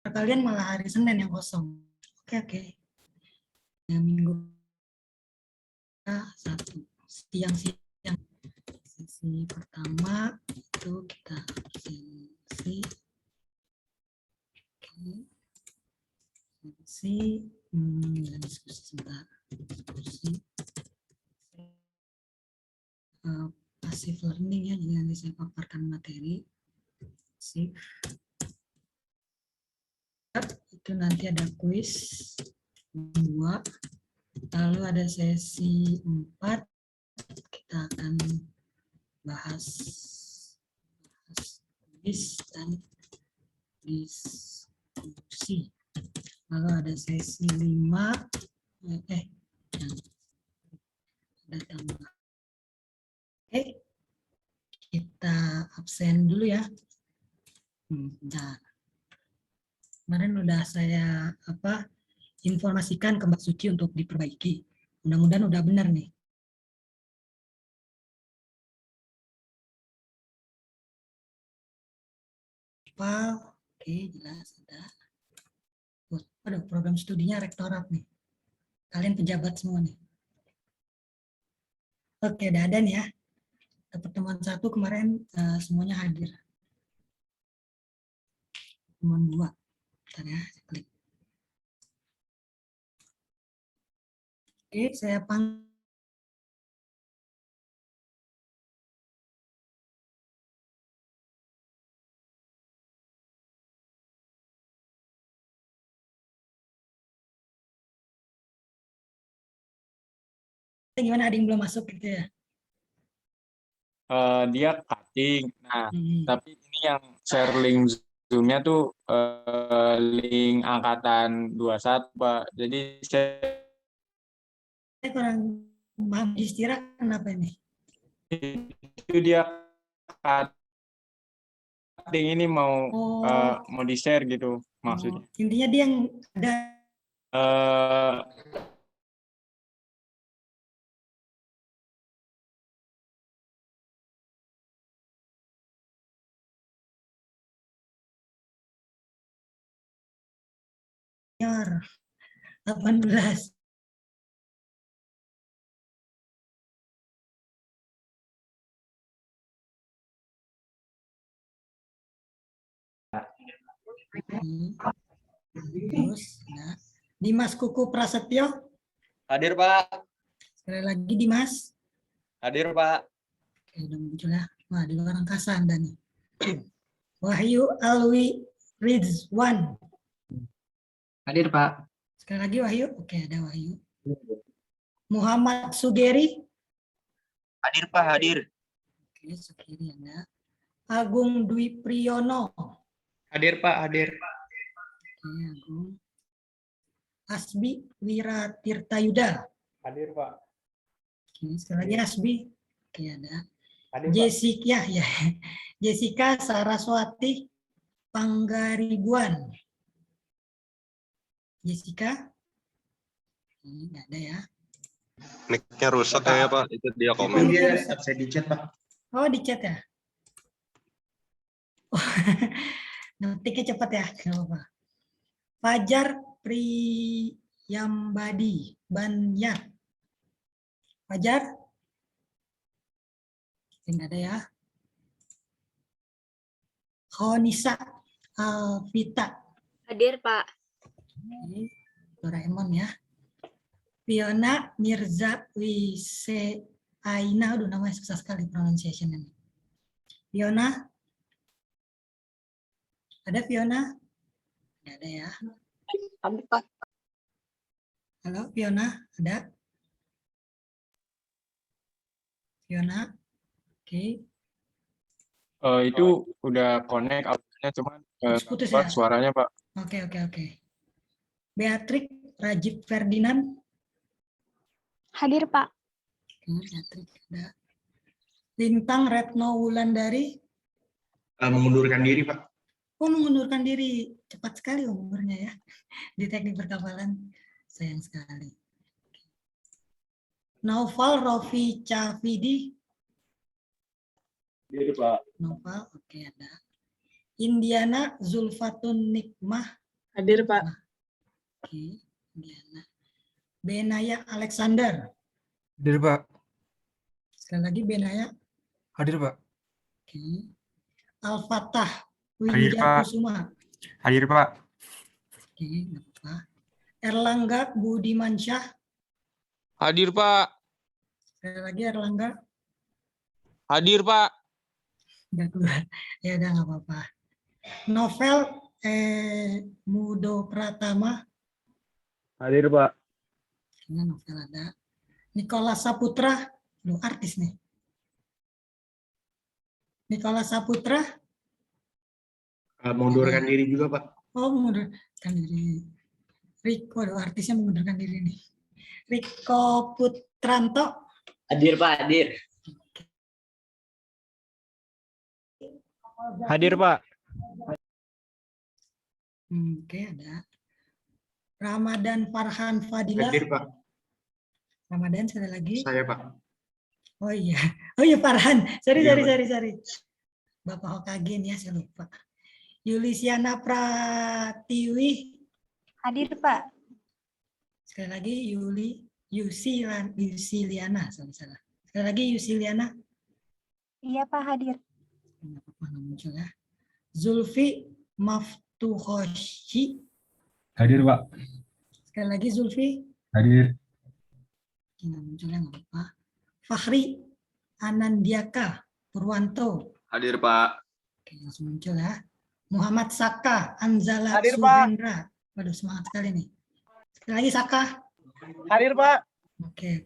Kalian malah hari Senin yang kosong. Oke. Ya, minggu satu siang. Sesi pertama itu kita absensi. Diskusi sebentar. Passive learning ya, jadi nanti saya paparkan materi. Itu nanti ada kuis 2, lalu ada sesi 4, kita akan bahas kuis dan diskusi. Lalu ada sesi 5, ada tambah. Oke, kita absen dulu ya. Bentar. Kemarin udah saya informasikan ke Mbak Suci untuk diperbaiki. Mudah-mudahan udah benar nih. Oke, jelas ada. Aduh, program studinya rektorat nih. Kalian pejabat semua nih. Oke, udah ada nih ya. Pertemuan 1 kemarin semuanya hadir. Pertemuan 2. Bentar ya, saya klik. Oke, saya panggil. Gimana, ada yang belum masuk gitu ya? Dia cutting. Nah, tapi ini yang share link Zoom-nya tuh link angkatan 21, Pak. Jadi saya kurang paham istirahat kenapa ini? Itu dia cutting ini mau di-share gitu maksudnya. Intinya dia yang ada senior 18. Terus, nah, Dimas Kuku Prasetyo. Hadir, Pak. Sekali lagi Dimas. Hadir, Pak. Oke, udah muncul ya. Wah, di luar angkasa Anda nih. Wahyu Alwi Rizwan. Hadir, Pak. Sekali lagi Wahyu. Oke, ada Wahyu. Muhammad Sugeri. Hadir, Pak. Hadir. Oke, Sugeri ada. Agung Dwi Priyono. Hadir, Pak. Hadir. Oke, Agung. Asbi Wiratirtayuda. Hadir, Pak. Oke, sekali lagi Asbi. Oke, ada. Hadir, Jessica, ya. Jessica Saraswati Panggaribuan. Jessica? Ini nggak ada ya. Mic-nya rusak ya Pak, itu dia komen. Dia absen di chat, Pak. Oh, di chat ya? Oh, ngetiknya cepat ya, nggak apa-apa. Fajar Priyambadi Banyar. Fajar? Nggak ada ya. Khonisa Alvita. Hadir, Pak. Doraemon ya. Fiona Mirza Wise Aina. Aduh, namanya susah sekali pronunciation ini. Fiona? Ada Fiona? Nggak ada ya. Hadir, Pak. Halo Fiona, ada? Fiona? Oke. Itu udah connect audionya, cuman Putus ya? suaranya, Pak. Oke. Beatrix Rajib Ferdinand. Hadir, Pak. Beatrix ada. Lintang Retno Wulandari. Mengundurkan diri, Pak. Oh, mengundurkan diri. Cepat sekali umurnya ya. Di teknik perkapalan. Sayang sekali. Naufal Rofi Cafidi. Hadir, Pak. Naufal, oke ada. Indiana Zulfatun Nikmah. Hadir, Pak. Oke, Diana. Benaya Alexander. Hadir, Pak. Sekali lagi Benaya. Hadir, Pak. Oke. Al-Fatah Hadir, Winja Pak. Kusuma. Hadir, Pak. Oke, nggak apa-apa. Erlangga Budimansyah. Hadir, Pak. Sekali lagi Erlangga. Hadir, Pak. Nggak keluar. Ya udah nggak apa-apa. Novel Mudo Pratama. Hadir, Pak. Ini novel ada. Nicholas Saputra. Lu artis nih. Nicholas Saputra. Mengundurkan diri juga, Pak. Oh, mengundurkan diri. Riko, aduh, artisnya mengundurkan diri nih. Riko Putranto. Hadir, Pak. Hadir. Hadir, Pak. Oke, ada. Ramadan Farhan Fadila. Hadir, Pak. Ramadan sekali lagi. Saya, Pak. Oh iya. Oh iya Farhan. Sorry, Iya, sorry. Bapak Hokage nih ya, saya lupa. Yulisiana Pratiwi. Hadir, Pak. Sekali lagi Yusiliana. Salah. Sekali lagi Yusiliana. Iya, Pak, hadir. Nggak apa-apa, nggak muncul ya. Zulfi Maftuhoshi. Hadir, Pak. Sekali lagi Zulfi. Hadir. Nggak muncul ya, nggak apa-apa. Fahri Anandiaka Purwanto. Hadir, Pak. Oke, langsung muncul ya. Muhammad Saka Anzala Hadir, Pak. Suhendra. Waduh, semangat sekali nih. Sekali lagi Saka. Hadir, Pak. Oke.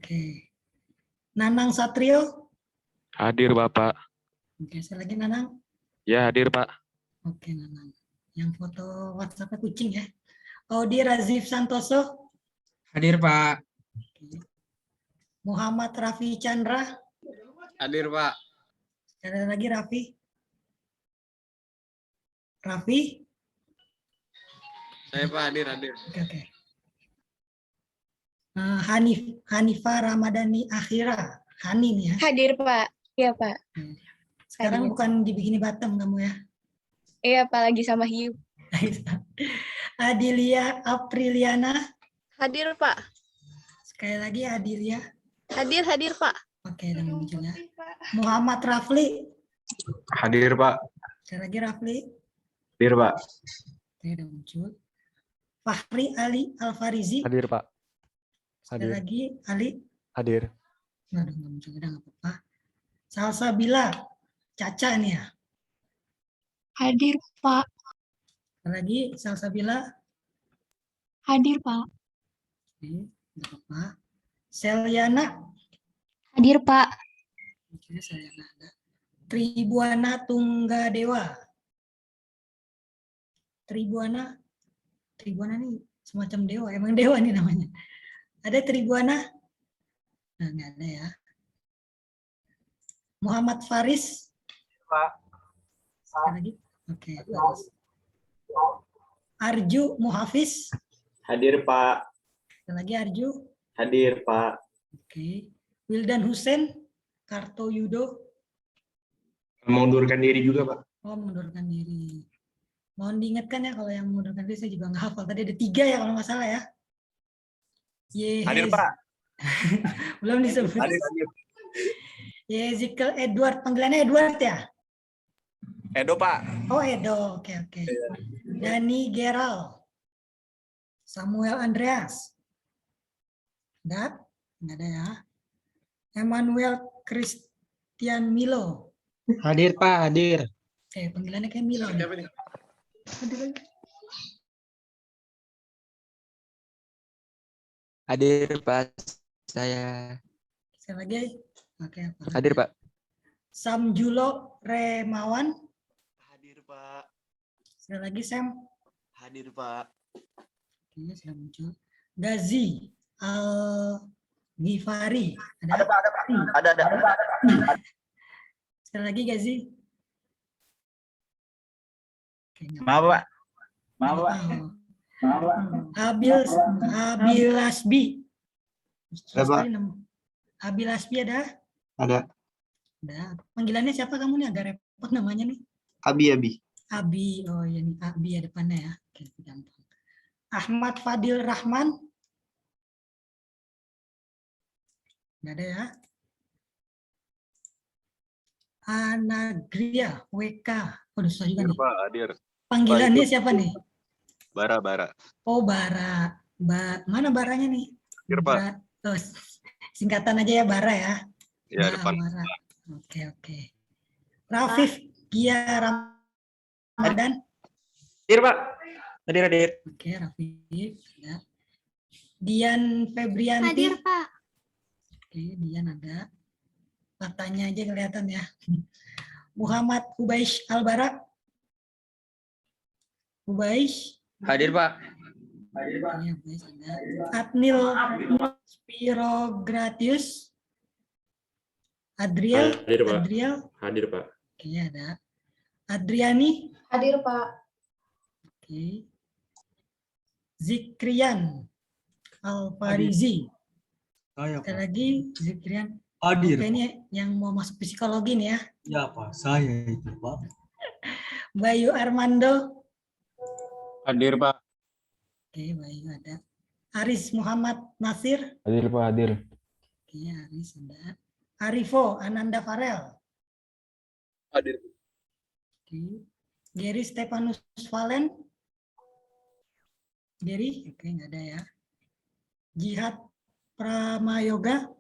Nanang Satrio. Hadir, Bapak. Oke, sekali lagi Nanang. Ya, hadir, Pak. Oke, Nanang. Yang foto WhatsApp-nya kucing ya. Audi Razif Santoso. Hadir, Pak. Oke. Muhammad Raffi Chandra. Hadir, Pak. Sekali lagi Raffi. Raffi. Saya, Pak. Hadir. Oke. Hanifah Ramadhani Akhira. Hani nih ya. Hadir, Pak. Iya, Pak. Sekarang Hadir. bukan di Bikini Bottom kamu ya. Iya, Pak, lagi sama Hiu. Adilia Apriliana. Hadir, Pak. Sekali lagi Adilia. Hadir, Pak. Oke, udah muncul ya. Muhammad Rafli. Hadir, Pak. Sekali lagi Rafli. Hadir, Pak. Oke, udah muncul. Fahri Ali Alfarizi. Hadir, Pak. Sekali lagi Ali. Hadir. Waduh, nggak muncul, udah nggak apa-apa. Salsabila. Caca nih ya. Hadir, Pak. Sekali lagi Salsabila. Hadir, Pak. Oke, nggak apa-apa. Selyana. Hadir, Pak. Oke, Selyana ada. Tribuana Tunggadewa. Tribuana nih semacam dewa, emang dewa nih namanya. Ada Tribuana? Nah, nggak ada ya. Muhammad Faris. Pak. Sekali lagi. Oke, bagus. Arju Muhafiz. Hadir, Pak. Sekali lagi Arju. Hadir, Pak. Oke. Wildan Hussein Kartoyudo. Mengundurkan diri juga, Pak. Oh, mengundurkan diri. Mohon diingatkan ya kalau yang mengundurkan diri saya juga nggak hafal. Tadi ada 3 ya kalau nggak salah ya. Hadir, Pak. Belum disebut. Hadir. Yezikel Edward, panggilannya Edward ya? Edo, Pak. Oh, Edo. Oke. Dani Geral. Samuel Andreas. Nggak ada ya. Emmanuel Christian Milo. Hadir, Pak. Hadir. Oke, panggilannya kayak Milo. nih. Siapa nih? Hadir, Pak. Saya. Sekali lagi. Oke. Hadir, Pak. Samjulo Remawan. Hadir, Pak. Sekali lagi Sam. Hadir, Pak. Oke, sudah muncul. Gazi Al-Ghifari. Ada, Pak. Ada. Sekali lagi Gazi. Oke, nggak Maaf, Pak. apa-apa. Abilasbi. Ada, Pak. Abilasbi ada? Ada. Ada. Panggilannya siapa kamu nih? Agak repot namanya nih. Abi. Abi. Oh iya nih, Abi ya depannya ya. Oke, gampang. Ahmad Fadil Rahman. Nggak ada ya. Anagria WK. Oh, susah juga Hadir nih. Pak, hadir. Panggilannya Pak, itu- siapa nih? Bara. Oh, Bara. Mana Baranya nih? Hadir Pak. Oh, singkatan aja ya, Bara ya. Ya, Nah, depan. Bara. Oke. Rafif Gia Ramadan. Hadir Pak. Hadir. Oke, Rafif. Ya. Dian Febrianti. Hadir, Pak. Oke, Dian ada. Matanya aja kelihatan ya. Muhammad Hubaish Albarak. Hubaish. Hadir Pak. Oke, Hubaish ada. Adnil Spirogratius. Adriel. Hadir, Pak. Adriel. Hadir, Pak. Oke, ada. Adriani. Hadir, Pak. Oke. Zikrian Alfarizi. Sekali lagi Zikrian. Hadir. Oke, ini yang mau masuk psikologi nih ya. Ya Pak, saya itu Pak. Bayu Armando. Hadir Pak. Oke, Bayu ada. Aris Muhammad Nasir. Hadir Pak, hadir. Oke, Aris ada. Arifo Ananda Farel. Hadir. Oke. Gary Stefanus Valen. Gary, oke, nggak ada ya. Jihad Pramayoga.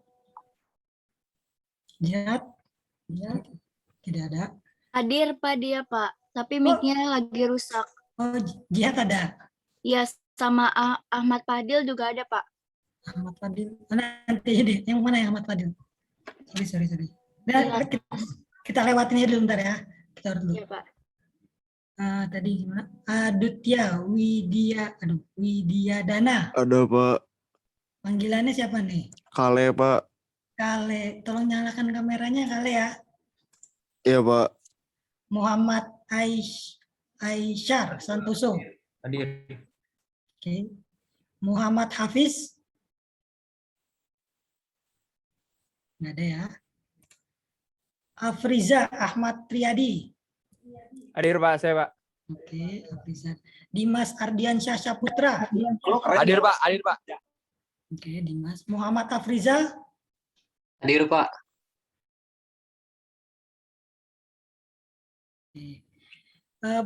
Jihad, tidak ada. Hadir, Pak, dia, Pak. Tapi mic-nya lagi rusak. Oh, Jihad ada. Iya, sama Ahmad Fadil juga ada, Pak. Ahmad Fadil. Nanti deh, yang mana yang Ahmad Fadil? Sorry. Nah, kita lewatin aja dulu bentar ya. Kita urut dulu. Iya, Pak. Tadi gimana? Aditya Widyadana. Ada Pak. Panggilannya siapa nih? Kale Pak. Kale, tolong nyalakan kameranya Kale ya. Iya Pak. Muhammad Aisyar Santoso. Hadir. Oke. Muhammad Hafiz. Nggak ada ya. Afriza Ahmad Triadi. Hadir Pak, saya Pak. Oke, Afriza. Dimas Ardiansyah Saputra. Hadir Pak. Oke, Dimas. Muhammad Afrizal. Hadir Pak. Oke.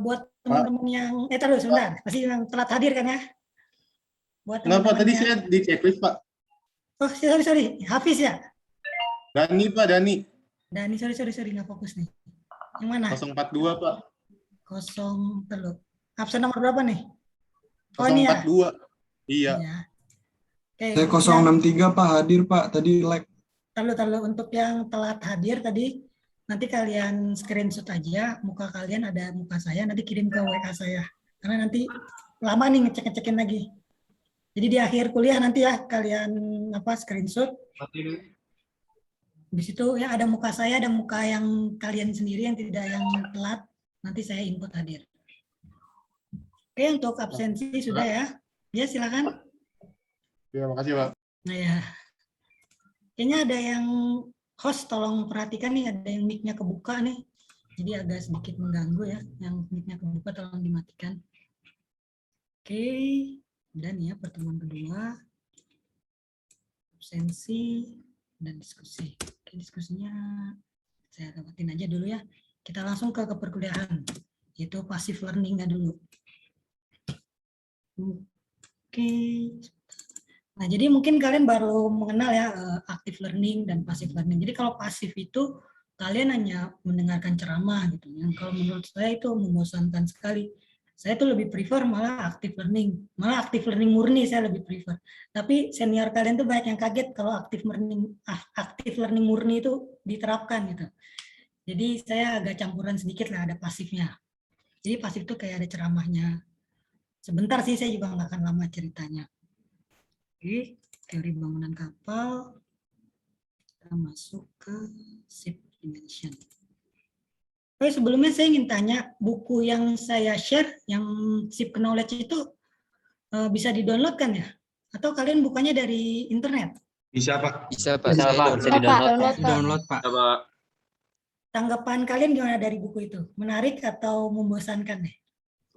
Buat teman-teman yang terus sebentar, pasti yang telat hadir kan ya? Buat Kenapa teman-teman tadi yang- saya di checklist Pak? Oh, sorry. Hafiz ya? Dani Pak, Dani. Dani, sorry, nggak fokus nih. Yang mana? 042 Pak. Terlalu. Absen nomor berapa nih? Oh, ini ya? 042. Iya. Iya. Oke. Saya 063 Pak, hadir Pak. Tadi like. Terlalu untuk yang telat hadir tadi, nanti kalian screenshot aja muka kalian, ada muka saya, nanti kirim ke WA saya. Karena nanti lama nih ngecek-ngecekin lagi. Jadi di akhir kuliah nanti ya kalian screenshot. Di situ ya ada muka saya, ada muka yang kalian sendiri yang tidak yang telat, nanti saya input hadir. Oke, untuk absensi sudah ya. Ya, silakan. Ya, makasih Pak. Nah ya. Kayaknya ada yang host tolong perhatikan nih, ada yang mic-nya kebuka nih. Jadi agak sedikit mengganggu ya, yang mic-nya kebuka tolong dimatikan. Oke, dan ya pertemuan kedua. Absensi dan diskusi. Oke, diskusinya saya lewatin aja dulu ya. Kita langsung ke perkuliahan, yaitu passive learning-nya dulu. Oke. Nah, jadi mungkin kalian baru mengenal ya active learning dan passive learning. Jadi kalau pasif itu kalian hanya mendengarkan ceramah gitu. Yang kalau menurut saya itu membosankan sekali. Saya tuh lebih prefer malah active learning. Malah active learning murni saya lebih prefer. Tapi senior kalian tuh banyak yang kaget kalau active learning murni itu diterapkan gitu. Jadi saya agak campuran sedikit lah, ada pasifnya. Jadi pasif itu kayak ada ceramahnya. Sebentar sih, saya juga nggak akan lama ceritanya. Oke, teori bangunan kapal. Kita masuk ke ship dimension. Oke, sebelumnya saya ingin tanya, buku yang saya share, yang ship knowledge itu bisa di-download kan ya? Atau kalian bukanya dari internet? Bisa Pak. Bisa Pak, Bisa, saya Pak. download. Bisa di-download. Pak. Download Pak. Tanggapan kalian gimana dari buku itu? Menarik atau membosankan nih?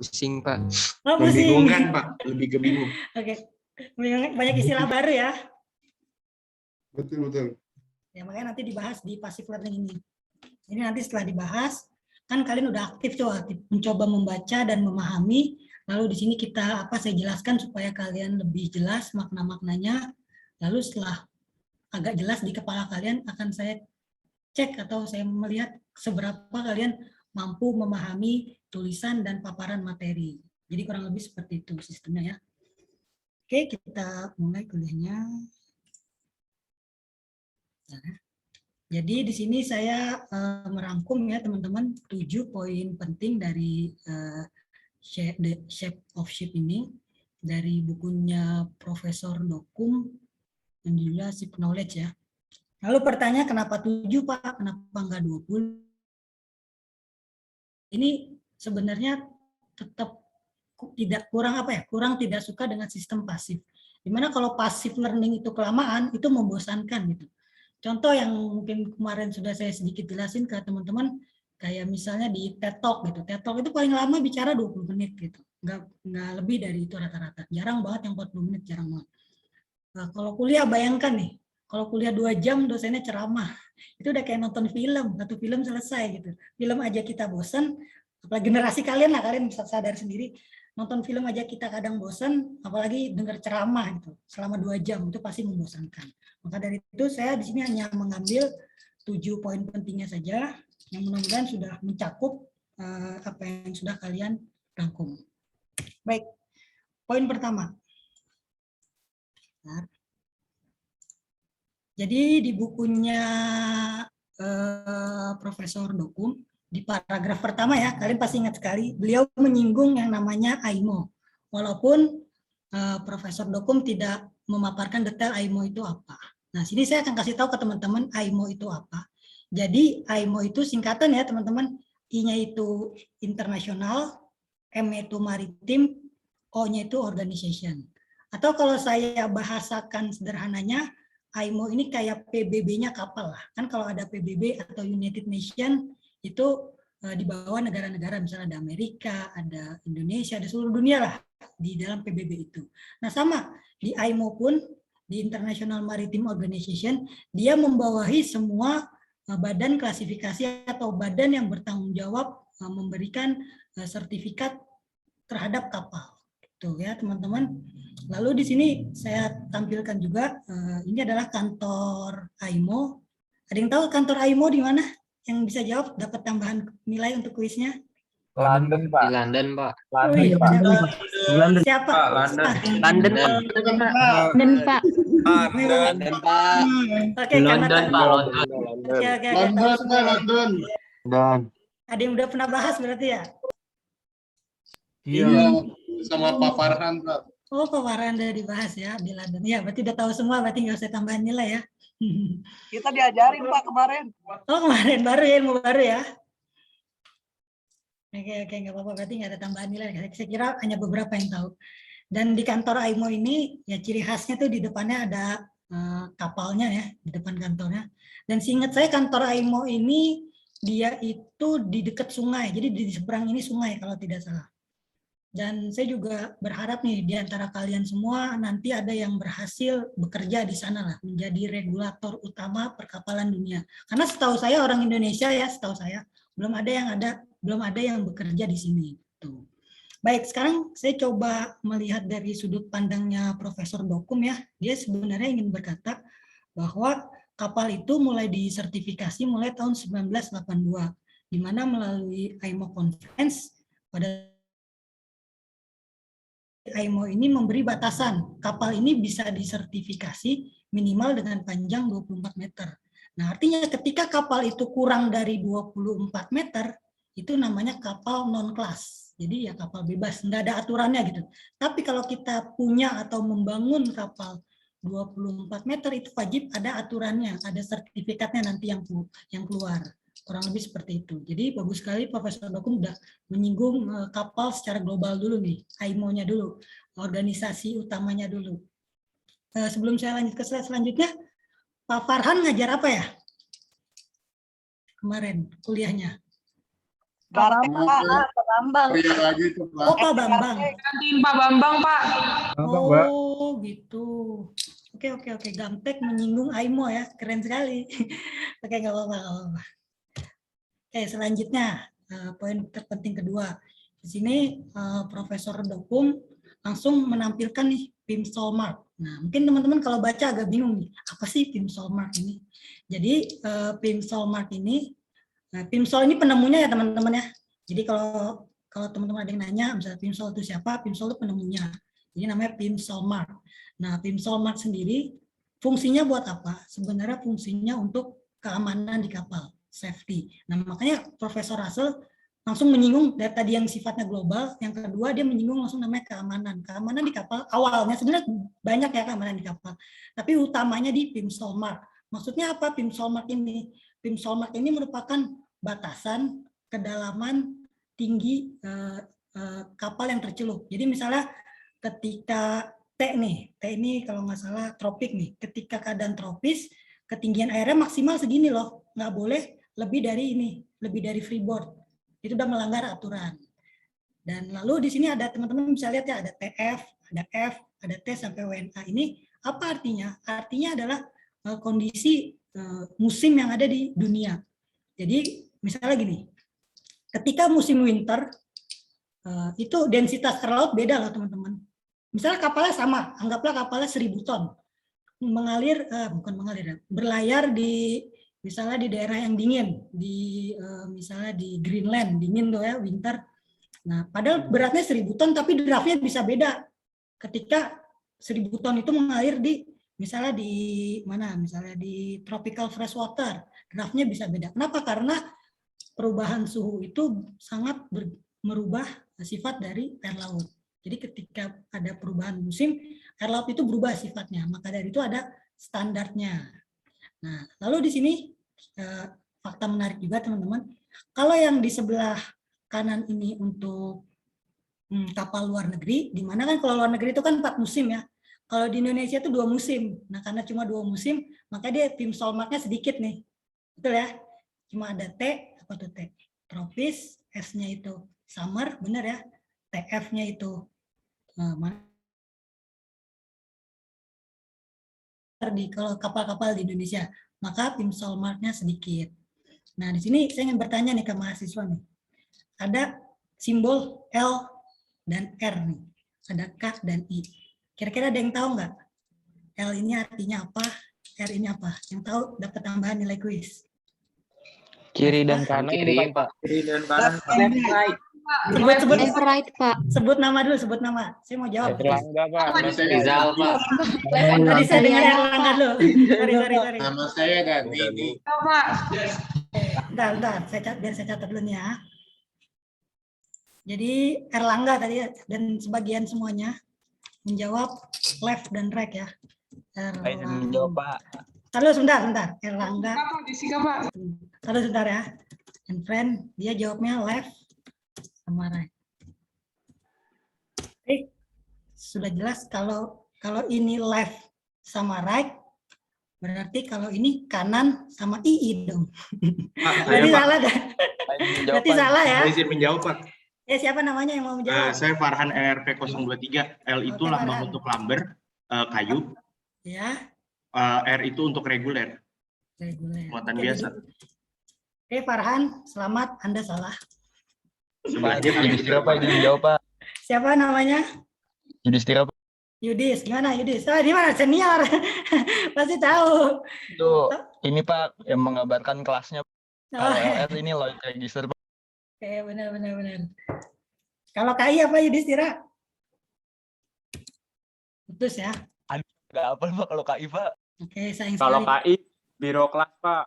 Pusing, Pak. Oh, pusing. Membingungkan, Pak. Lebih ke bingung. Oke. Banyak istilah baru ya. Betul. Ya, makanya nanti dibahas di passive learning ini. Jadi nanti setelah dibahas, kan kalian udah aktif tuh, mencoba membaca dan memahami. Lalu di sini saya jelaskan supaya kalian lebih jelas makna-maknanya. Lalu setelah agak jelas di kepala kalian, akan saya cek atau saya melihat seberapa kalian mampu memahami tulisan dan paparan materi. Jadi kurang lebih seperti itu sistemnya ya. Oke, kita mulai kuliahnya. Jadi di sini saya merangkum ya teman-teman 7 poin penting dari The Shape of Sheep ini dari bukunya Profesor Dokum yang judulnya Sheep Knowledge ya. Lalu pertanyaan kenapa 7 Pak? Kenapa enggak 20? Ini sebenarnya tetap kurang tidak suka dengan sistem pasif. Dimana kalau passive learning itu kelamaan itu membosankan gitu. Contoh yang mungkin kemarin sudah saya sedikit jelasin ke teman-teman, kayak misalnya di TED Talk gitu. TED Talk itu paling lama bicara 20 menit gitu. Nggak lebih dari itu rata-rata. Jarang banget yang 40 menit, jarang banget. Nah, kalau kuliah bayangkan nih, kalau kuliah 2 jam dosennya ceramah, itu udah kayak nonton film, satu film selesai gitu. Film aja kita bosan, apalagi generasi kalian lah, kalian bisa sadar sendiri, nonton film aja kita kadang bosan, apalagi dengar ceramah gitu selama 2 jam, itu pasti membosankan. Maka dari itu saya di sini hanya mengambil 7 poin pentingnya saja, yang mudah-mudahan sudah mencakup apa yang sudah kalian rangkum. Baik, poin pertama. Bentar. Jadi di bukunya Profesor Dokum, di paragraf pertama ya, kalian pasti ingat sekali, beliau menyinggung yang namanya AIMO. Walaupun Profesor Dokum tidak memaparkan detail AIMO itu apa. Nah, sini saya akan kasih tahu ke teman-teman AIMO itu apa. Jadi AIMO itu singkatan ya teman-teman, I-nya itu internasional, M-nya itu maritim, O-nya itu organization. Atau kalau saya bahasakan sederhananya, AIMO ini kayak PBB-nya kapal lah. Kan kalau ada PBB atau United Nation itu di bawah negara-negara, misalnya ada Amerika, ada Indonesia, ada seluruh dunia lah di dalam PBB itu. Nah sama, di AIMO pun, di International Maritime Organization, dia membawahi semua badan klasifikasi atau badan yang bertanggung jawab memberikan sertifikat terhadap kapal. Tuh ya teman-teman. Lalu di sini saya tampilkan juga ini adalah kantor AIMO. Ada yang tahu kantor AIMO di mana? Yang bisa jawab dapat tambahan nilai untuk kuisnya. London, Pak. Di London, Pak. London, Wih, Pak. London. Siapa? London. London, Pak. Dan Pak. London, Pak. Oke, karena London. Oke, London. Dan ada yang udah pernah bahas berarti ya? Iya. Sama Pak Farhan, Pak. Oh, Pak Farhan udah dibahas ya di London. Ya, berarti udah tahu semua, berarti nggak usah tambahan nilai ya. Kita diajarin Pak kemarin. Oh, kemarin baru ya, ilmu baru ya. Oke, nggak apa-apa, berarti nggak ada tambahan nilai. Saya kira hanya beberapa yang tahu. Dan di kantor AIMO ini, ya ciri khasnya tuh di depannya ada kapalnya ya, di depan kantornya. Dan seingat saya kantor AIMO ini, dia itu di dekat sungai, jadi di seberang ini sungai kalau tidak salah. Dan saya juga berharap nih di antara kalian semua nanti ada yang berhasil bekerja di sana lah, menjadi regulator utama perkapalan dunia. Karena setahu saya orang Indonesia ya, setahu saya belum ada yang bekerja di sini. Tuh. Baik, sekarang saya coba melihat dari sudut pandangnya Profesor Dokum ya. Dia sebenarnya ingin berkata bahwa kapal itu mulai disertifikasi mulai tahun 1982, di mana melalui AIMO Conference pada AIMO ini memberi batasan kapal ini bisa disertifikasi minimal dengan panjang 24 meter. Nah, artinya ketika kapal itu kurang dari 24 meter, itu namanya kapal non-kelas. Jadi ya kapal bebas, nggak ada aturannya gitu. Tapi kalau kita punya atau membangun kapal 24 meter, itu wajib ada aturannya, ada sertifikatnya nanti yang keluar. Kurang lebih seperti itu. Jadi bagus sekali Profesor Dokum udah menyinggung kapal secara global dulu nih, AIMO-nya dulu, organisasi utamanya dulu. Sebelum saya lanjut ke slide selanjutnya, Pak Farhan ngajar apa ya? Kemarin kuliahnya. Gartek Pak. Pak Bambang. Pria lagi tuh, Oh, Pak. Pak Bambang. Gantiin Pak Bambang, Pak. Oh, gitu. Oke. Gamtek menyinggung Aimo ya. Keren sekali. Oke, nggak apa-apa. Oke, selanjutnya poin terpenting kedua. Di sini Profesor Dokum langsung menampilkan nih PIMSOL mark. Nah, mungkin teman-teman kalau baca agak bingung nih, apa sih PIMSOL mark ini? Jadi PIMSOL mark ini, PIMSOL ini penemunya ya teman-teman ya. Jadi kalau teman-teman ada yang nanya, misalnya PIMSOL itu siapa? PIMSOL itu penemunya. Jadi namanya PIMSOL mark. Nah, PIMSOL mark sendiri fungsinya buat apa? Sebenarnya fungsinya untuk keamanan di kapal, safety. Nah, makanya Profesor Russell langsung menyinggung dari tadi yang sifatnya global, yang kedua dia menyinggung langsung namanya keamanan. Keamanan di kapal awalnya sebenarnya banyak ya keamanan di kapal, tapi utamanya di PIMSOL mark. Maksudnya apa PIMSOL mark ini? PIMSOL mark ini merupakan batasan kedalaman tinggi kapal yang tercelup. Jadi misalnya ketika T ini kalau nggak salah tropik nih, ketika keadaan tropis, ketinggian airnya maksimal segini loh, nggak boleh lebih dari ini, lebih dari freeboard. Itu udah melanggar aturan. Dan lalu di sini ada teman-teman bisa lihat ya, ada TF, ada F, ada T sampai WNA. Ini apa artinya? Artinya adalah kondisi musim yang ada di dunia. Jadi misalnya gini, ketika musim winter itu densitas air laut beda loh teman-teman. Misalnya kapalnya sama, anggaplah kapalnya 1000 ton, berlayar di misalnya di daerah yang dingin, misalnya di Greenland, dingin tuh ya, winter. Nah, padahal beratnya 1000 ton, tapi draftnya bisa beda. Ketika 1000 ton itu mengalir di, misalnya di mana? Misalnya di tropical freshwater, draftnya bisa beda. Kenapa? Karena perubahan suhu itu sangat merubah sifat dari air laut. Jadi ketika ada perubahan musim, air laut itu berubah sifatnya. Maka dari itu ada standarnya. Nah, lalu di sini fakta menarik juga teman-teman. Kalau yang di sebelah kanan ini untuk kapal luar negeri, di mana kan kalau luar negeri itu kan 4 musim ya. Kalau di Indonesia itu 2 musim. Nah, karena cuma 2 musim, maka dia PIMSOL mark-nya sedikit nih. Betul ya? Cuma ada T, apa tuh T? Tropis, S-nya itu summer, benar ya? TF-nya itu kalau kapal-kapal di Indonesia, maka PIMSOL mark-nya sedikit. Nah, di sini saya ingin bertanya nih ke mahasiswa nih. Ada simbol L dan R nih. Ada K dan I. Kira-kira ada yang tahu nggak? L ini artinya apa? R ini apa? Yang tahu dapat tambahan nilai kuis. Kiri dan kanan Kiri, bukan, Pak. Kiri dan kanan. Sebut Left right, Pak. sebut nama dulu, sebut nama. Saya mau jawab. Erlangga, Pak. Rizal, Pak. Tadi saya dengar Erlangga dulu. Sorry. Nama saya ganti ini. Pak. Bentar, biar saya catat dulu nih ya. Jadi Erlangga tadi dan sebagian semuanya menjawab left dan right ya. Saya menjawab, Pak. Taruh sebentar. Erlangga. Pak, Jessica, Pak. Taruh sebentar ya. And friend, dia jawabnya left sama right. Oke, sudah jelas kalau ini left sama right, berarti kalau ini kanan sama II dong. Berarti salah dah. Berarti salah ya. Saya izin menjawab, Pak. Siapa namanya yang mau menjawab? Saya Farhan ERP 023. L itu Oke, lambang Farhan. untuk lumber, kayu. Ya, R itu untuk reguler, reguler. muatan Oke, biasa. Oke, Farhan, selamat. Anda salah. Sebelahnya Yudhistira, Pak. Ini menjawab, Pak. Siapa namanya? Yudhistira, Pak. Yudis. Gimana Yudis? Oh, di mana? Senior. Pasti tahu. Itu ini, Pak, yang mengabarkan kelasnya. Oh, Kalau LR ini Lloyd Register, Pak. oke, benar. Kalau KI apa Yudhistira? Putus ya. Nggak apa, Pak, kalau KI, Pak. Oke, sayang Kalau sekali. KI, biro kelas, Pak.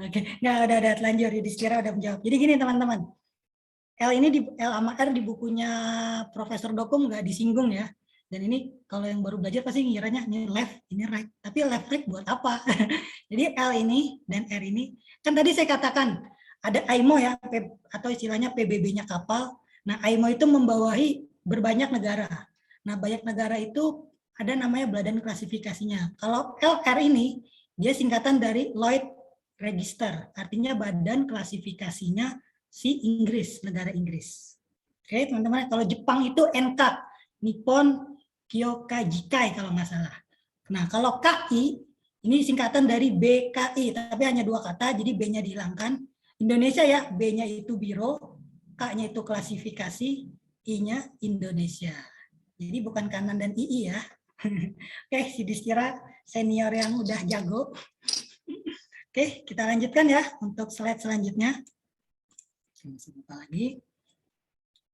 Oke, nggak udah telanjur Yudhistira udah menjawab. Jadi gini teman-teman, L sama R di bukunya Profesor Dokum nggak disinggung ya. Dan ini kalau yang baru belajar pasti ngiranya ini left, ini right. Tapi left right buat apa? Jadi L ini dan R ini kan tadi saya katakan ada IMO ya, atau istilahnya PBB-nya kapal. Nah, IMO itu membawahi berbanyak negara. Nah, banyak negara itu ada namanya badan klasifikasinya. Kalau LR ini dia singkatan dari Lloyd Register, artinya badan klasifikasinya si Inggris, negara Inggris. Oke, teman-teman, kalau Jepang itu NK, Nippon Kyokai Jikai kalau nggak salah. Nah, kalau KI, ini singkatan dari BKI, tapi hanya 2 kata, jadi B-nya dihilangkan. Indonesia ya, B-nya itu biro, K-nya itu klasifikasi, I-nya Indonesia. Jadi bukan kanan dan II ya. Oke, si Distira senior yang udah jago. Oke, kita lanjutkan ya untuk slide selanjutnya. Saya buka lagi.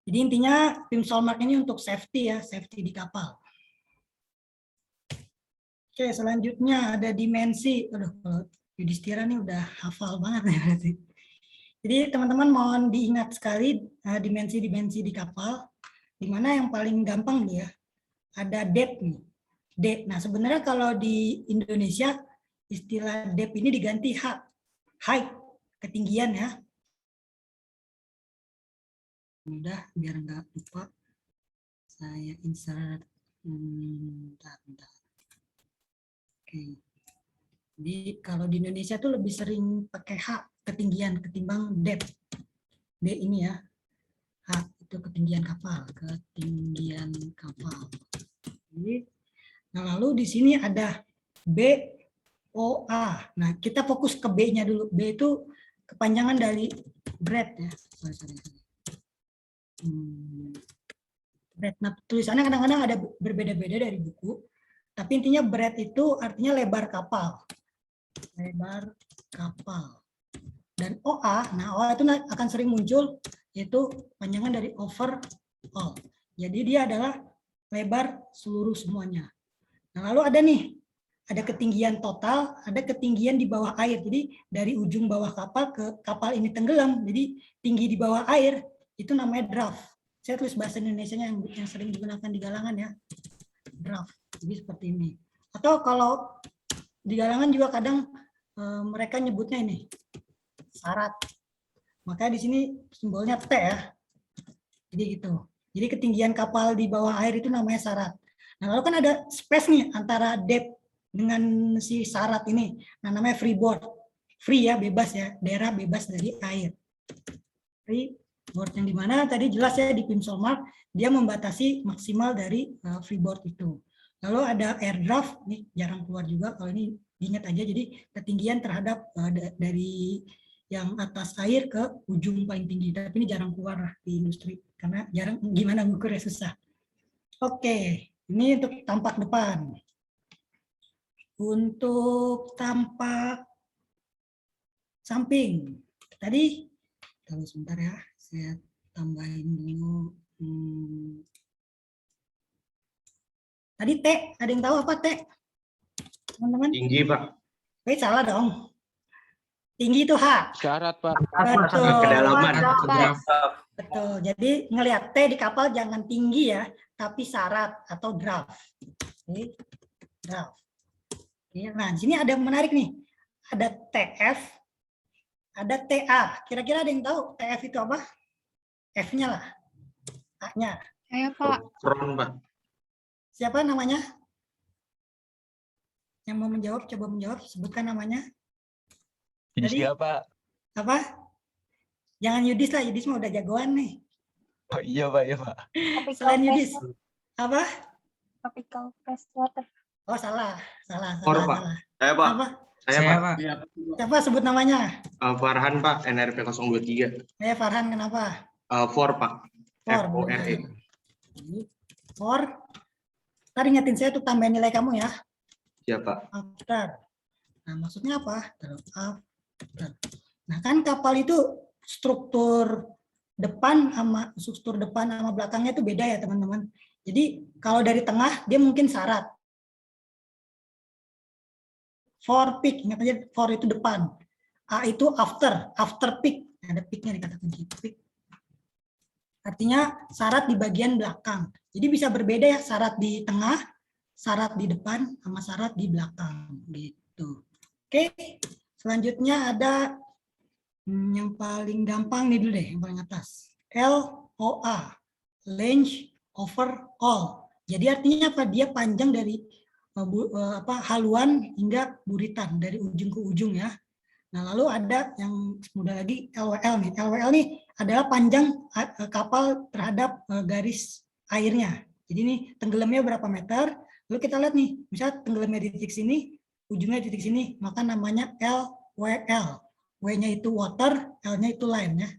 Jadi intinya tim Solmark ini untuk safety ya, safety di kapal. Oke, selanjutnya ada dimensi. Aduh, kalau Yudhistira nih udah hafal banget nih berarti. Jadi teman-teman mohon diingat sekali dimensi-dimensi di kapal. Di mana yang paling gampang nih ya, ada depth nih. Depth. Nah, sebenarnya kalau di Indonesia istilah depth ini diganti height, ketinggian ya. Udah, biar nggak lupa. Saya insert. Bentar. Oke. Jadi kalau di Indonesia tuh lebih sering pakai H, ketinggian, ketimbang depth. D ini ya. H itu ketinggian kapal. Ketinggian kapal. Nah, lalu di sini ada BOA. Nah, kita fokus ke B-nya dulu. B itu kepanjangan dari breadth ya. Sorry. Breadth. Nah, tulisannya kadang-kadang ada berbeda-beda dari buku, tapi intinya breadth itu artinya lebar kapal. Lebar kapal. Dan OA, nah OA itu akan sering muncul, yaitu panjangan dari overall. Jadi dia adalah lebar seluruh semuanya. Nah, lalu ada ketinggian total, ada ketinggian di bawah air. Jadi dari ujung bawah kapal ke kapal ini tenggelam. Jadi tinggi di bawah air itu namanya draft. Saya tulis bahasa Indonesianya yang sering digunakan di galangan ya. Draft. Jadi seperti ini. Atau kalau di galangan juga kadang mereka nyebutnya ini sarat. Makanya di sini simbolnya T ya. Jadi gitu. Jadi ketinggian kapal di bawah air itu namanya sarat. Nah, lalu kan ada space nih antara depth dengan si sarat ini. Nah, namanya freeboard. Free ya, bebas ya. Daerah bebas dari air. Free board yang dimana tadi jelas ya di PIM Solmark dia membatasi maksimal dari freeboard itu. Lalu ada air draft, nih jarang keluar juga, kalau ini diingat aja, jadi ketinggian terhadap dari yang atas air ke ujung paling tinggi, tapi ini jarang keluar di industri karena jarang, gimana ngukurnya susah. Oke, ini untuk tampak depan. Untuk tampak samping tadi, tunggu sebentar ya. Saya tambahin dulu. Tadi T, ada yang tahu apa T? Teman-teman? Tinggi, Pak. Salah dong. Tinggi itu H. Syarat, Pak. Betul. Kedalaman. Betul. Jadi ngelihat T di kapal jangan tinggi ya, tapi syarat atau draft. Oke. Draft. Oke. Nah, di sini ada yang menarik nih. Ada TF, ada TA. Kira-kira ada yang tahu TF itu apa? F-nya lah. A-nya. Saya Pak. Front, Pak. Siapa namanya? Yang mau menjawab, coba menjawab. Sebutkan namanya. Yudis Pak. Apa? Jangan Yudis lah. Yudis mah udah jagoan nih. Oh iya Pak, iya Pak. Selain Yudis. Apa? Tropical freshwater. Oh, salah. Salah. Or, Pak. Salah. Saya, Pak. Apa? Saya, Pak. Siapa sebut namanya? Farhan, Pak. NRP 023. Saya Farhan, kenapa? For, Pak. For. FORE. For. Ntar ingetin saya tuh tambahin nilai kamu ya. Siapa? After. Nah, maksudnya apa? After. Nah, kan kapal itu struktur depan sama belakangnya itu beda ya, teman-teman. Jadi, kalau dari tengah dia mungkin syarat. For peak, ingat aja for itu depan. A itu after peak. Ada peaknya dikatakan peak. Artinya syarat di bagian belakang. Jadi bisa berbeda ya, syarat di tengah, syarat di depan, sama syarat di belakang. Gitu. Oke, selanjutnya ada yang paling gampang nih dulu deh, yang paling atas. LOA, length over all. Jadi artinya apa? Dia panjang dari haluan hingga buritan, dari ujung ke ujung ya. Nah, lalu ada yang mudah lagi LWL nih. LWL nih adalah panjang kapal terhadap garis airnya. Jadi ini tenggelamnya berapa meter, lalu kita lihat nih, misalnya tenggelamnya di titik sini, ujungnya di titik sini, maka namanya LWL. W-nya itu water, L-nya itu line ya.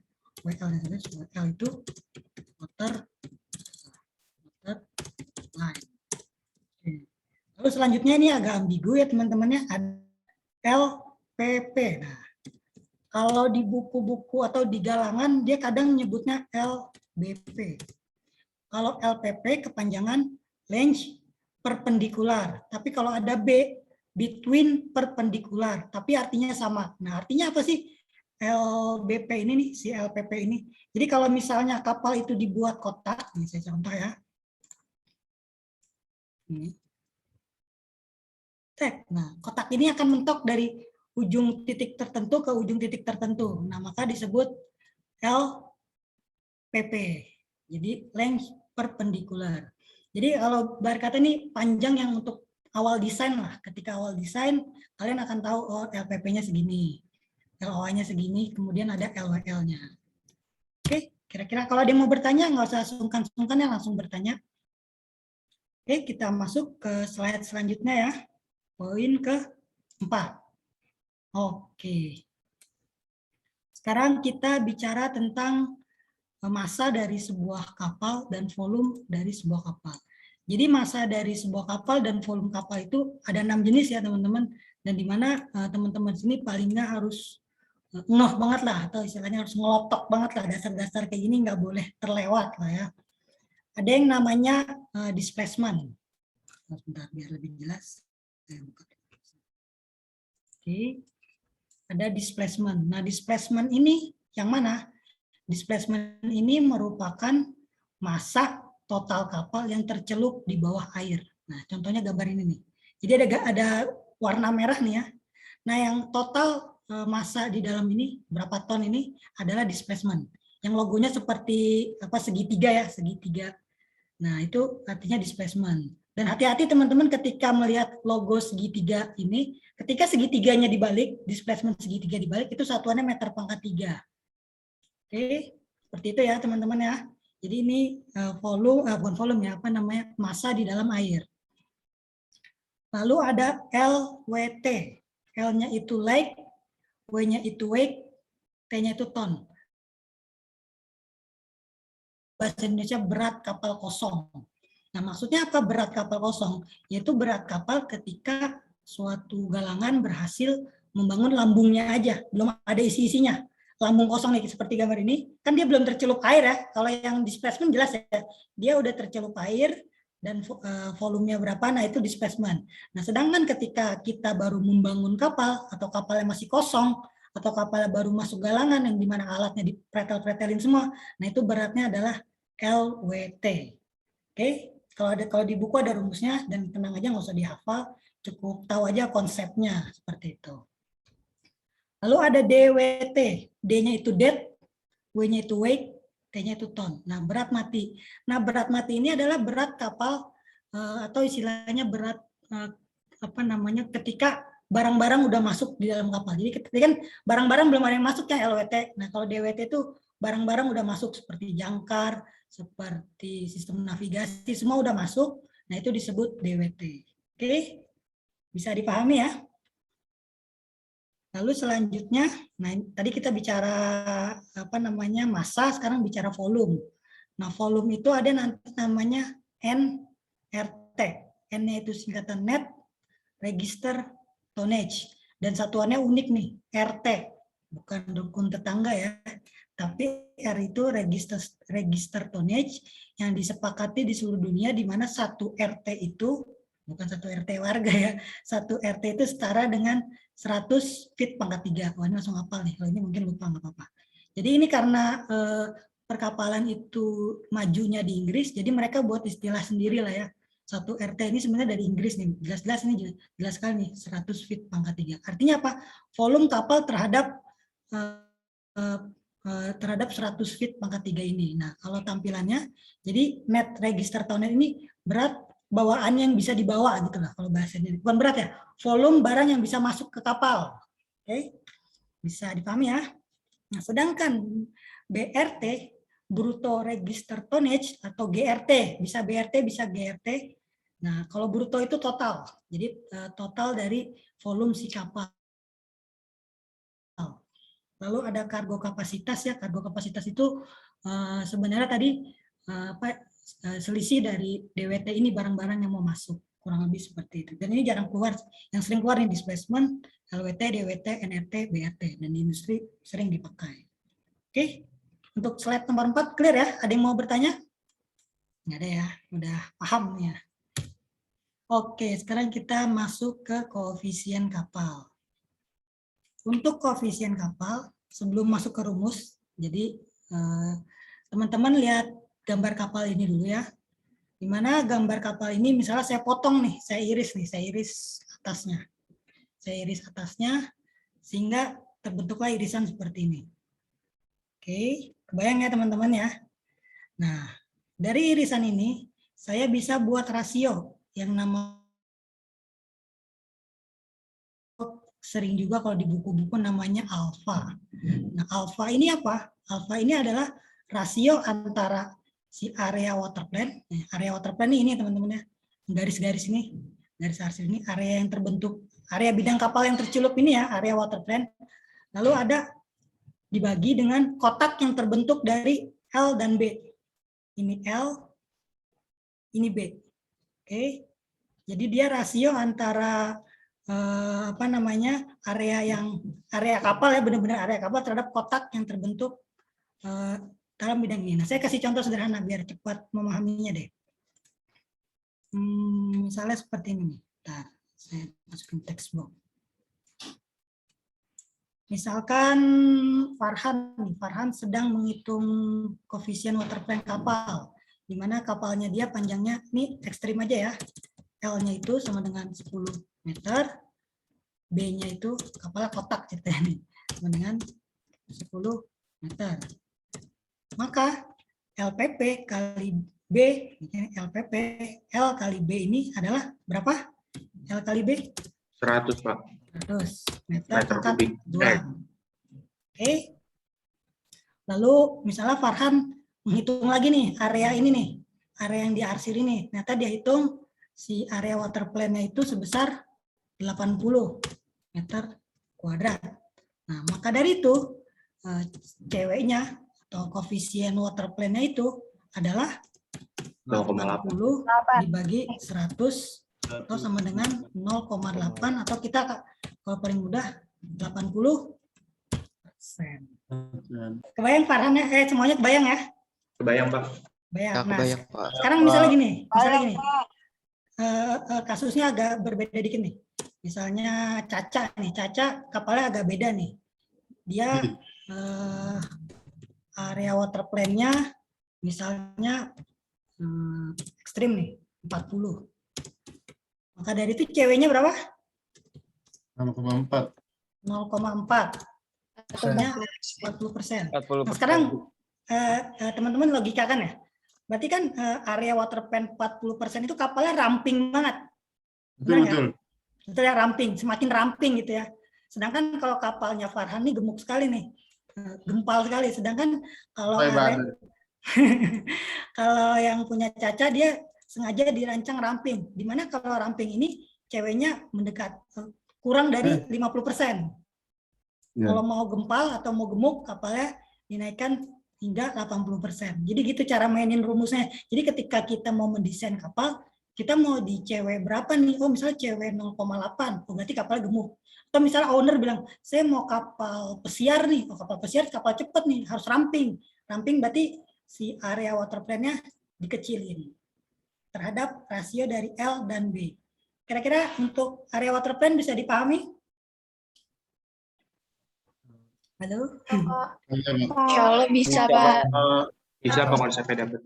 WL itu water line. Lalu selanjutnya ini agak ambigu ya teman-temannya, ada LPP. Nah, kalau di buku-buku atau di galangan dia kadang menyebutnya LBP. Kalau LPP kepanjangan length perpendikular. Tapi kalau ada B, between perpendikular. Tapi artinya sama. Nah, artinya apa sih LBP ini nih, si LPP ini? Jadi kalau misalnya kapal itu dibuat kotak, ini saya contoh ya. Ini. Nah, kotak ini akan mentok dari ujung titik tertentu ke ujung titik tertentu. Nah, maka disebut LPP. Jadi length perpendikular. Jadi kalau bar kata ini panjang yang untuk awal desain lah. Ketika awal desain, kalian akan tahu oh LPP-nya segini, LOA-nya segini, kemudian ada LWL-nya. Oke, kira-kira kalau ada yang mau bertanya, nggak usah sungkan-sungkan ya, langsung bertanya. Oke, kita masuk ke slide selanjutnya ya. Poin ke-4. Oke. Sekarang kita bicara tentang massa dari sebuah kapal dan volume dari sebuah kapal. Jadi massa dari sebuah kapal dan volume kapal itu ada 6 jenis ya teman-teman. Dan di mana teman-teman sini palingnya harus ngeh banget lah, atau istilahnya harus ngelotok banget lah, dasar-dasar kayak gini nggak boleh terlewat lah ya. Ada yang namanya displacement. Sebentar biar lebih jelas. Oke, ada displacement. Nah, displacement ini yang mana? Displacement ini merupakan massa total kapal yang tercelup di bawah air. Nah, contohnya gambar ini nih. Jadi ada warna merah nih ya. Nah, yang total massa di dalam ini berapa ton ini adalah displacement. Yang logonya seperti apa, segitiga ya, segitiga. Nah, itu artinya displacement. Dan hati-hati teman-teman ketika melihat logo segitiga ini, ketika segitiganya dibalik, displacement segitiga dibalik, itu satuannya meter pangkat 3. Oke, seperti itu ya teman-teman ya. Jadi ini bukan volume ya, apa namanya, massa di dalam air. Lalu ada LWT. L-nya itu lake, W-nya itu weight, T-nya itu ton. Bahasa Indonesia berat kapal kosong. Nah, maksudnya apa berat kapal kosong? Yaitu berat kapal ketika suatu galangan berhasil membangun lambungnya aja, belum ada isi-isinya. Lambung kosong nih, seperti gambar ini, kan dia belum tercelup air ya. Kalau yang displacement jelas ya, dia udah tercelup air dan volumenya berapa, nah itu displacement. Nah, sedangkan ketika kita baru membangun kapal, atau kapalnya masih kosong, atau kapalnya baru masuk galangan yang dimana alatnya dipretel-pretelin semua, nah itu beratnya adalah LWT. Oke, kalau di buku ada rumusnya, dan tenang aja nggak usah dihafal, cukup tahu aja konsepnya seperti itu. Lalu ada DWT, D-nya itu dead, W-nya itu weight, T-nya itu ton. Nah, berat mati. Nah, berat mati ini adalah berat kapal atau istilahnya berat apa namanya, ketika barang-barang udah masuk di dalam kapal. Jadi ketika kan barang-barang belum ada yang masuk ya LWT. Nah, kalau DWT itu barang-barang udah masuk seperti jangkar, seperti sistem navigasi, semua udah masuk. Nah, itu disebut DWT. Oke, bisa dipahami ya? Lalu selanjutnya, nah tadi kita bicara apa namanya massa, sekarang bicara volume. Nah, volume itu ada nanti namanya NRT. N-nya itu singkatan net register tonnage, dan satuannya unik nih, RT. Bukan dukun tetangga ya. Tapi R itu register tonnage yang disepakati di seluruh dunia, di mana satu RT itu, bukan satu RT warga ya, satu RT itu setara dengan 100 feet pangkat 3. Wah, ini langsung hafal nih, kalau ini mungkin lupa nggak apa-apa. Jadi ini karena perkapalan itu majunya di Inggris, jadi mereka buat istilah sendiri lah ya. Satu RT ini sebenarnya dari Inggris nih, jelas-jelas ini jelas sekali nih, 100 feet pangkat 3. Artinya apa? Volume kapal terhadap 100 feet pangkat 3 ini. Nah, kalau tampilannya, jadi net register tonnage ini berat bawaan yang bisa dibawa gitu lah kalau bahasanya. Bukan berat ya, volume barang yang bisa masuk ke kapal. Oke, bisa dipahami ya. Nah, sedangkan BRT, Brutto Register Tonnage atau GRT, bisa BRT, bisa GRT. Nah, kalau brutto itu total, jadi total dari volume si kapal. Lalu ada kargo kapasitas ya, kargo kapasitas itu sebenarnya tadi selisih dari DWT ini barang-barang yang mau masuk, kurang lebih seperti itu. Dan ini jarang keluar, yang sering keluar nih displacement, LWT, DWT, NRT, BRT, dan di industri sering dipakai. Oke, untuk slide nomor 4 clear ya? Ada yang mau bertanya? Nggak ada ya, udah paham ya. Oke, sekarang kita masuk ke koefisien kapal. Untuk koefisien kapal, sebelum masuk ke rumus, jadi teman-teman lihat gambar kapal ini dulu ya. Di mana gambar kapal ini misalnya saya potong nih, saya iris atasnya. Saya iris atasnya sehingga terbentuklah irisan seperti ini. Oke, kebayang ya teman-teman ya. Nah, dari irisan ini saya bisa buat rasio yang nama sering juga kalau di buku-buku namanya alfa. Nah, alfa ini apa? Alfa ini adalah rasio antara si area waterplane. Area waterplane ini teman-teman ya. Garis-garis ini, garis ini area yang terbentuk, area bidang kapal yang tercelup ini ya, area waterplane. Lalu ada dibagi dengan kotak yang terbentuk dari L dan B. Ini L, ini B. Oke. Jadi dia rasio antara area kapal ya, benar-benar area kapal terhadap kotak yang terbentuk dalam bidang ini. Nah, saya kasih contoh sederhana biar cepat memahaminya deh. Misalnya seperti ini. Bentar, saya masukin text box. Misalkan Farhan sedang menghitung koefisien waterplane kapal, di mana kapalnya dia panjangnya, ini ekstrim aja ya, L-nya itu sama dengan 10 meter, B-nya itu kapalnya kotak ceritanya nih, sama dengan 10 meter. Maka LPP kali B, LPP, L kali B ini adalah berapa? L kali B? 100, Pak. 100 meter pangkat 2. Oke. Lalu misalnya Farhan menghitung lagi nih, area ini nih, area yang diarsir ini. Ternyata dia hitung si area waterplane-nya itu sebesar 80 meter kuadrat. Nah, maka dari itu ceweknya atau koefisien waterplane-nya itu adalah 80 dibagi 100 atau sama dengan 0,8 atau kita kalau paling mudah 80%. Kebayang Farhan ya? Semuanya kebayang ya? Kebayang, Pak. Kebayang. Ya, Nah, kebayang, Pak. sekarang misalnya gini. Kasusnya agak berbeda dikit nih. Misalnya Caca nih, Caca kapalnya agak beda nih. Dia area waterplane-nya misalnya ekstrim nih, 40. Maka dari itu ceweknya berapa? 0,4. 0,4. Ataunya 40%. Nah, sekarang teman-teman logikakan ya. Berarti kan area waterplane 40% itu kapalnya ramping banget. Betul. Betul ya, ramping, semakin ramping gitu ya. Sedangkan kalau kapalnya Farhan ini gemuk sekali nih. Gempal sekali. Sedangkan kalau kalau yang punya Caca dia sengaja dirancang ramping. Dimana kalau ramping ini ceweknya mendekat kurang dari 50%. Kalau mau gempal atau mau gemuk kapalnya dinaikkan hingga 80%. Jadi gitu cara mainin rumusnya. Jadi ketika kita mau mendesain kapal, kita mau di cewek berapa nih? Oh misalnya cewek 0,8, oh berarti kapalnya gemuk. Atau misalnya owner bilang, saya mau kapal pesiar nih, oh kapal pesiar kapal cepet nih, harus ramping. Ramping berarti si area waterplane-nya dikecilin terhadap rasio dari L dan B. Kira-kira untuk area waterplane bisa dipahami? Halo? Insya Allah bisa, Pak. Bisa, Pak, konsepnya dapat.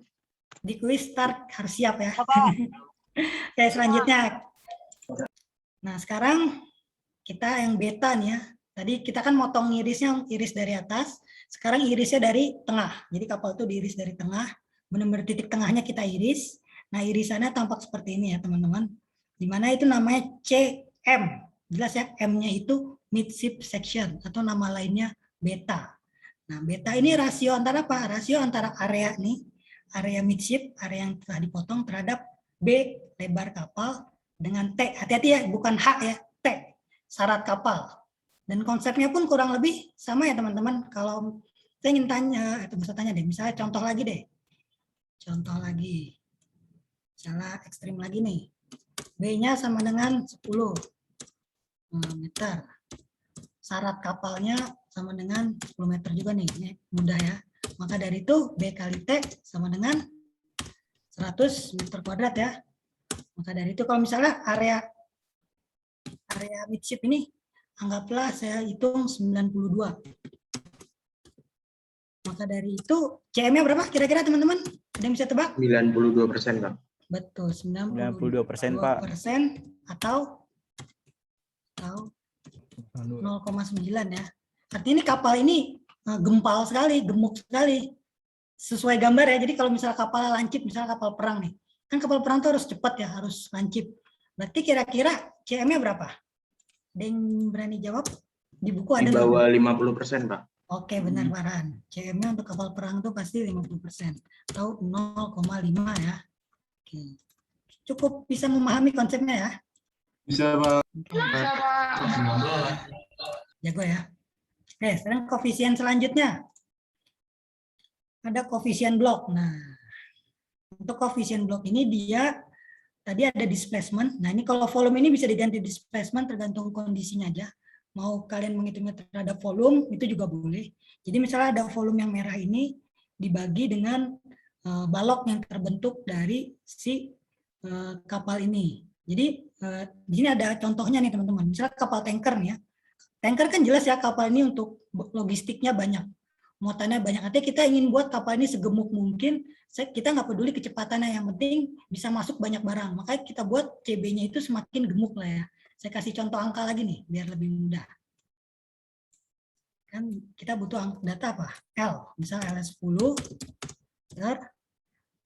Di kuis start harus siap ya. Oke, selanjutnya. Nah, sekarang kita yang beta nih ya. Tadi kita kan motong irisnya, iris dari atas. Sekarang irisnya dari tengah. Jadi kapal itu diiris dari tengah. Benar-benar titik tengahnya kita iris. Nah, irisannya tampak seperti ini ya, teman-teman. Di mana itu namanya CM. Jelas ya, M-nya itu midship section atau nama lainnya beta. Nah, beta ini rasio antara apa? Rasio antara area nih, area midship, area yang telah dipotong terhadap B, lebar kapal, dengan T. Hati-hati ya, bukan H ya, T, syarat kapal. Dan konsepnya pun kurang lebih sama ya teman-teman. Kalau saya ingin tanya, bisa tanya deh, misalnya contoh lagi deh. Contoh lagi. Misalnya ekstrim lagi nih. B-nya sama dengan 10 meter. Syarat kapalnya sama dengan 10 meter juga nih. Ini mudah ya. Maka dari itu B kali T sama dengan 100 meter kuadrat ya. Maka dari itu kalau misalnya area midship ini anggaplah saya hitung 92. Maka dari itu CM-nya berapa kira-kira teman-teman? Ada yang bisa tebak? 92%, Pak. Betul, 92% Pak. Atau 0,9 ya. Artinya ini kapal ini gempal sekali, gemuk sekali. Sesuai gambar ya. Jadi kalau misalnya kapal lancip, misalnya kapal perang nih. Kan kapal perang itu harus cepat ya, harus lancip. Berarti kira-kira CM-nya berapa? Ada yang berani jawab? Di buku ada Di bawah 50%, Pak. Oke, benar Farhan. CM-nya untuk kapal perang itu pasti 50%. Atau 0,5 ya. Oke. Cukup bisa memahami konsepnya ya? Bisa, Pak. Bisa, Pak. Jago ya. Oke, sekarang koefisien selanjutnya. Ada koefisien blok. Nah, untuk koefisien blok ini dia tadi ada displacement. Nah, ini kalau volume ini bisa diganti displacement tergantung kondisinya aja. Mau kalian menghitungnya terhadap volume itu juga boleh. Jadi misalnya ada volume yang merah ini dibagi dengan balok yang terbentuk dari si kapal ini. Jadi di sini ada contohnya nih teman-teman. Misalnya kapal tanker nih ya. Tanker kan jelas ya kapal ini untuk logistiknya banyak. Muatannya banyak. Artinya kita ingin buat kapal ini segemuk mungkin. Kita nggak peduli kecepatannya, yang penting bisa masuk banyak barang. Makanya kita buat CB-nya itu semakin gemuk lah ya. Saya kasih contoh angka lagi nih, biar lebih mudah. Kan kita butuh data apa? L. Misalnya L 10 meter.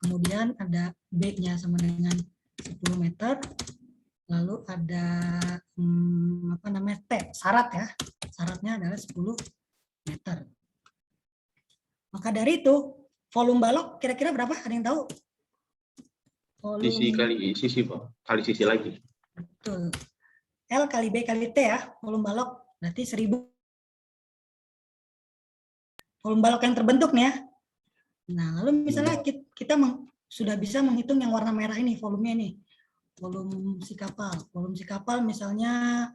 Kemudian ada B-nya sama dengan 10 meter. Lalu ada apa namanya T, syarat ya. Syaratnya adalah 10 meter. Maka dari itu, volume balok kira-kira berapa? Ada yang tahu? Volume... Sisi kali sisi, Pak. Kali sisi lagi. Betul. L kali B kali T ya, volume balok berarti 1000. Volume balok yang terbentuk nih ya. Nah, lalu misalnya kita sudah bisa menghitung yang warna merah ini, volumenya ini. Volume si kapal. Volume si kapal misalnya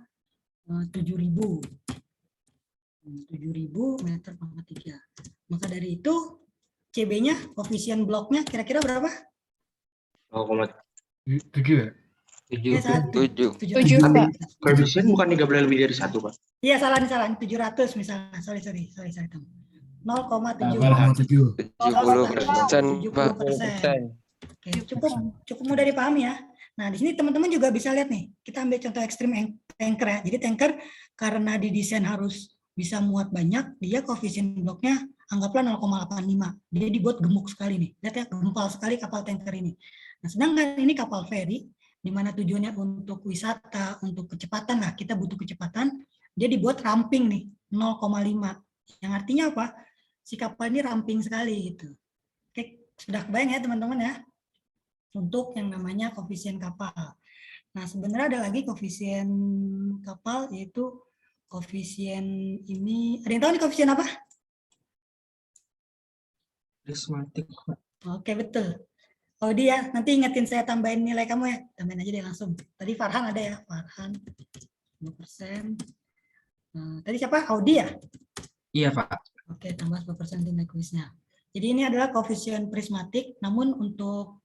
7.000. 7.000 meter pangkat 3. Maka dari itu CB-nya, koefisien bloknya kira-kira berapa? 0,7 ya? 7. 7, Pak. Koefisien bukan 3 lebih dari 1, Pak. Iya, salah 700 misalnya. Sorry. 0,7. 70%, Pak. 70%. Oke, cukup mudah dipahami ya. Nah, di sini teman-teman juga bisa lihat nih. Kita ambil contoh ekstrim tanker ya. Jadi tanker karena didesain harus bisa muat banyak, dia koefisien bloknya anggaplah 0,85. Dia dibuat gemuk sekali nih. Lihat ya, gempal sekali kapal tanker ini. Nah, sedangkan ini kapal feri, di mana tujuannya untuk wisata, untuk kecepatan lah, kita butuh kecepatan, dia dibuat ramping nih, 0,5. Yang artinya apa? Si kapal ini ramping sekali gitu. Oke, sudah kebayang ya teman-teman ya? Untuk yang namanya koefisien kapal. Nah, sebenarnya ada lagi koefisien kapal, yaitu koefisien ini. Ada yang tahu nih koefisien apa? Prismatik, Pak. Oke, betul. Oh dia, nanti ingetin saya tambahin nilai kamu ya. Tambahin aja deh langsung. Tadi Farhan ada ya, Farhan 10%. Nah, tadi siapa? Audi ya? Iya, Pak. Oke, tambah 10% nilai kuisnya. Jadi ini adalah koefisien prismatik, namun untuk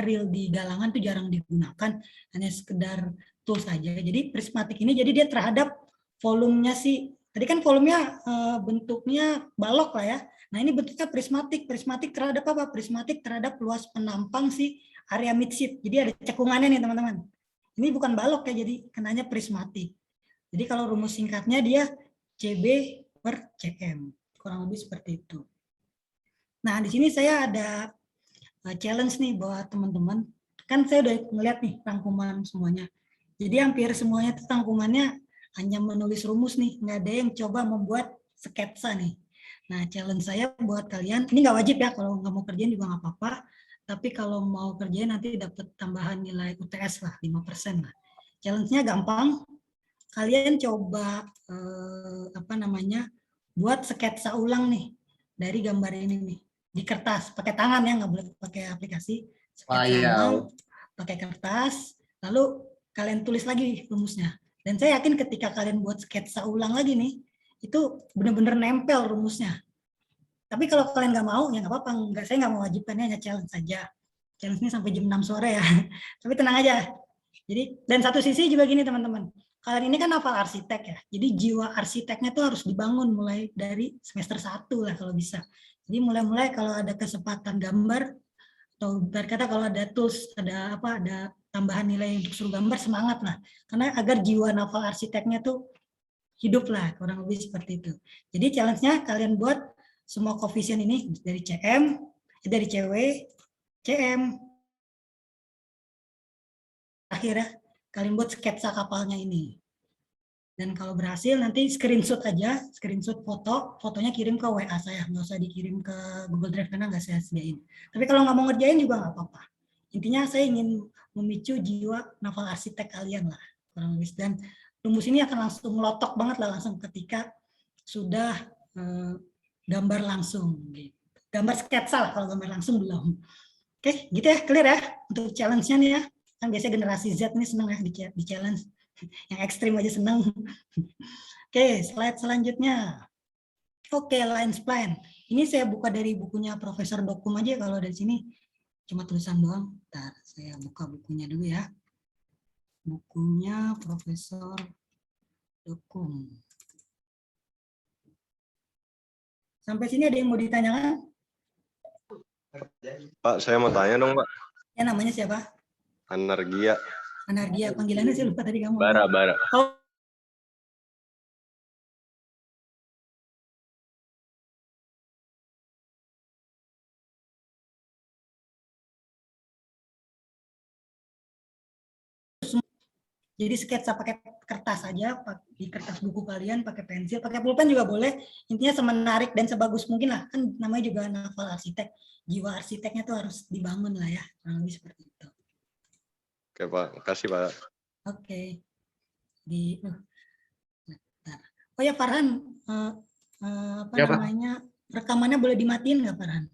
real di galangan itu jarang digunakan, hanya sekedar tool saja. Jadi prismatik ini jadi dia terhadap volumenya sih. Tadi kan volumenya bentuknya balok lah ya. Nah, ini bentuknya prismatik. Prismatik terhadap apa? Prismatik terhadap luas penampang si area midship. Jadi ada cekungannya nih, teman-teman. Ini bukan balok ya, jadi kenanya prismatik. Jadi kalau rumus singkatnya dia CB per CM. Kurang lebih seperti itu. Nah, di sini saya ada challenge nih buat teman-teman. Kan saya udah ngeliat nih rangkuman semuanya. Jadi hampir semuanya itu rangkumannya hanya menulis rumus nih. Nggak ada yang coba membuat sketsa nih. Nah, challenge saya buat kalian, ini nggak wajib ya, kalau nggak mau kerjain juga nggak apa-apa, tapi kalau mau kerjain nanti dapat tambahan nilai UTS lah, 5% lah. Challenge-nya gampang, kalian coba buat sketsa ulang nih dari gambar ini nih di kertas, pakai tangan ya, nggak boleh pakai aplikasi. Sketsa ulang pakai kertas, lalu kalian tulis lagi rumusnya. Dan saya yakin ketika kalian buat sketsa ulang lagi nih, itu benar-benar nempel rumusnya. Tapi kalau kalian nggak mau, ya nggak apa-apa. Saya nggak mewajibkannya, hanya challenge saja. Challenge-nya sampai jam 6 sore ya. Tapi tenang aja. Jadi, dan satu sisi juga gini teman-teman. Kalian ini kan hafal arsitek ya. Jadi jiwa arsiteknya tuh harus dibangun mulai dari semester 1 lah kalau bisa. Jadi mulai-mulai kalau ada kesempatan gambar, atau berkata kalau ada tools, ada tambahan nilai untuk suruh gambar, semangat lah. Karena agar jiwa hafal arsiteknya tuh hidup lah, kurang lebih seperti itu. Jadi challenge-nya kalian buat semua koefisien ini dari CM, dari CW, CM. Akhirnya kalian buat sketsa kapalnya ini. Dan kalau berhasil nanti screenshot aja, screenshot fotonya kirim ke WA saya, nggak usah dikirim ke Google Drive karena nggak saya sediain. Tapi kalau nggak mau ngerjain juga nggak apa-apa. Intinya saya ingin memicu jiwa naval arsitek kalian lah, kurang lebih. Dan rumus ini akan langsung melotok banget lah langsung ketika sudah gambar langsung. Gitu. Gambar sketsa lah, kalau gambar langsung belum. Oke, gitu ya, clear ya untuk challenge-nya nih ya. Kan biasanya generasi Z nih senang ya di challenge. Yang ekstrim aja senang. Oke, slide selanjutnya. Oke, lines plan. Ini saya buka dari bukunya Profesor Dokum aja, kalau dari sini cuma tulisan doang. Bentar, saya buka bukunya dulu ya. Bukunya Profesor Dokum. Sampai sini ada yang mau ditanyakan? Pak, saya mau tanya dong, Pak. Ya, namanya siapa? Anargia. Anargia, panggilannya saya lupa tadi kamu. Bara. Oh. Jadi sketsa pakai kertas saja, di kertas buku kalian, pakai pensil, pakai pulpen juga boleh. Intinya semenarik dan sebagus mungkin lah. Kan namanya juga naval arsitek. Jiwa arsiteknya tuh harus dibangun lah ya. Kurang lebih seperti itu. Oke, Pak. Makasih, Pak. Oke. Oh ya, Farhan. Rekamannya boleh dimatiin nggak, Farhan?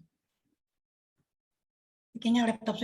Kayaknya laptop saya